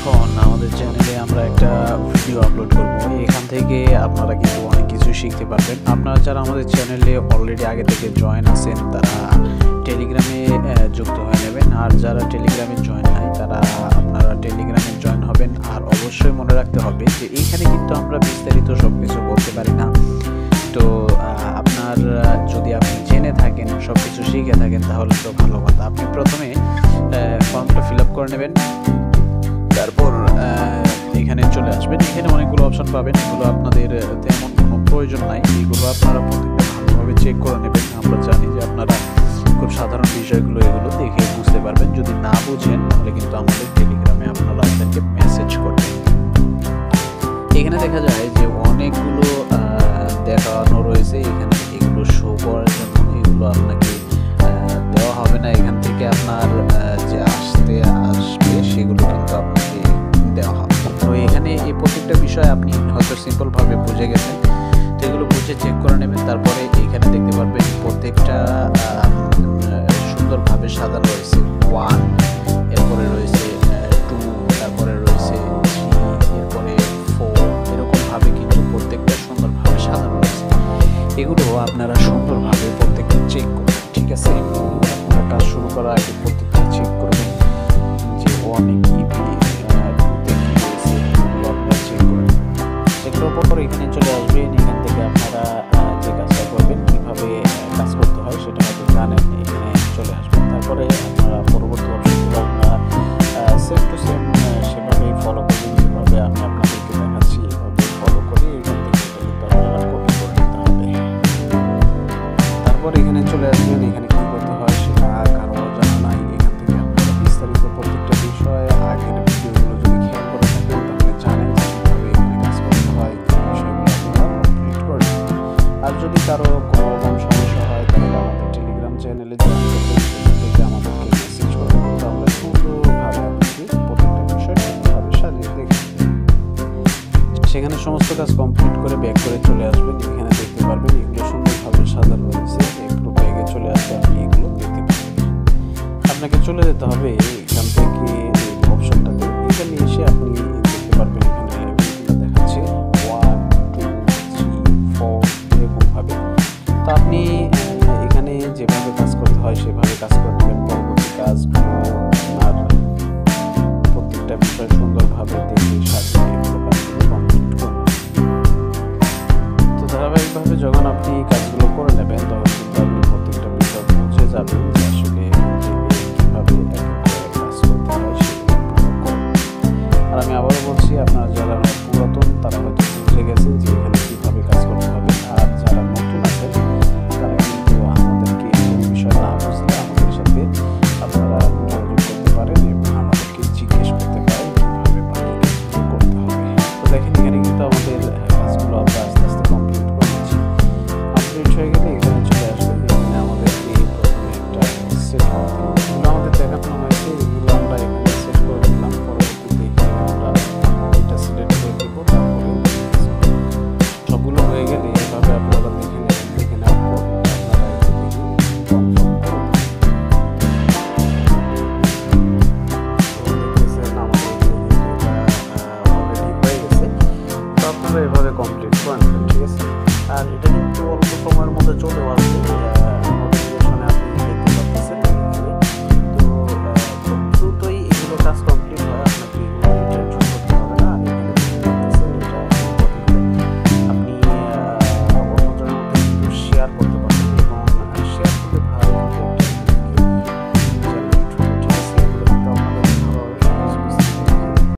এখন আমাদের চ্যানেলে আমরা একটা ভিডিও আপলোড করব। এখান থেকে আপনারা কিন্তু অনেক কিছু শিখতে পারবেন। আপনারা যারা আমাদের চ্যানেলে অলরেডি আগে থেকে জয়েন আছেন তারা টেলিগ্রামে যুক্ত হয়ে নেবেন, আর যারা টেলিগ্রামে জয়েন নাই তারা আপনারা টেলিগ্রামে জয়েন হবেন। আর অবশ্যই মনে রাখতে হবে যে এইখানে কিন্তু আমরা বিস্তারিত সব কিছু বলতে পারি না। তো আপনার যদি আপনি জেনে থাকেন, সব কিছু শিখে থাকেন, তাহলে তো ভালো কথা। আপনি প্রথমে ফর্মটা ফিল আপ করে নেবেন, তারপর এখানে চলে আসবেন। এখানে অনেকগুলো অপশন পাবেন, এগুলো আপনাদের তেমন কোনো প্রয়োজন নাই, এগুলো আপনারা প্রত্যেকটা ভালোভাবে চেক করে নেবেন। আমরা জানি যে আপনারা খুব সাধারণ বিষয়গুলো এগুলো দেখে বুঝতে পারবেন। যদি না বুঝেন তাহলে কিন্তু আমাদের টেলিগ্রামে আপনারা আমাদেরকে মেসেজ করবেন। এখানে দেখা যায় যে অনেকগুলো দেখানো রয়েছে, এখানে এগুলো শো করার জন্য এগুলো আপনাকে দেওয়া হবে না। এখান থেকে আপনার যে আসবে সেগুলো কিন্তু আপনাকে দেওয়া হবে। তো এখানে এই প্রত্যেকটা বিষয় আপনি হয়তো সিম্পলভাবে বুঝে গেছেন, তো এগুলো বুঝে চেক করে নেবেন। তারপরে এখানে দেখতে পারবেন প্রত্যেকটা সুন্দরভাবে সাজানো রয়েছে। 1, এরপরে রয়েছে 2, তারপরে রয়েছে 3, এরপরে 4, এরকমভাবে কিন্তু প্রত্যেকটা সুন্দরভাবে সাজানো রয়েছে। এগুলো আপনারা সুন্দরভাবে প্রত্যেকটা চেক করবেন, ঠিক আছে? আপনারা কাজ শুরু করার আগে প্রত্যেকটা চেক করবেন যে অনেক পর এখানে চলে আসবেন। এখান থেকে আপনারা যে কাজটা করবেন, কীভাবে কাজ করতে হয় সেটা হয়তো জানেন। এখানে চলে আসবেন, তারপরে আপনারা পরবর্তী অপশনগুলো আপনারা সেম টু সেম সেভাবেই ফলো করবেন, যেভাবে আমি আপনাদেরকে দেখাচ্ছি এভাবে ফলো করে এখান থেকে কিন্তু আপনারা কপি করে নিতে হবে। তারপর এখানে চলে আসবেন। এখানে কী করতে হয় সেটা কারো জানা নাই। এখান থেকে আপনারা বিস্তারিত প্রত্যেকটা বিষয় আগের ভিডিওগুলো যদি খেয়াল করে থাকেন তাহলে জানেন কীভাবে এখানে কাজ করতে হয়। আর যদি কারো কোনো রকম সমস্যা হয় তাহলে আমাদের টেলিগ্রাম চ্যানেলে জয়েন করতে থেকে আমাদেরকে মেসেজ করবেন, তো আমরা সুন্দরভাবে আপনাকে প্রত্যেকটা বিষয় সুন্দরভাবে সাজিয়ে দেখি। সেখানে সমস্ত কাজ কমপ্লিট করে ব্যাক করে চলে আসবেন। এখানে দেখতে পারবেন এগুলো সুন্দরভাবে সাজানো রয়েছে। একটু ব্যাগে চলে আসলে আপনি এগুলো দেখতে পাবেন। আপনাকে চলে যেতে হবে এখান থেকে অপশনটাতে। এখানে এসে আপনি দেখতে পারবেন এখানে লেভেলগুলো দেখাচ্ছে 1, 2, 3, 4 এরকমভাবে। তো আপনি এখানে যেভাবে কাজ করতে হয় সেভাবে কাজ করে নেবেন। পরবর্তী কাজগুলো আপনার প্রত্যেকটা বিষয় সুন্দরভাবে দেখে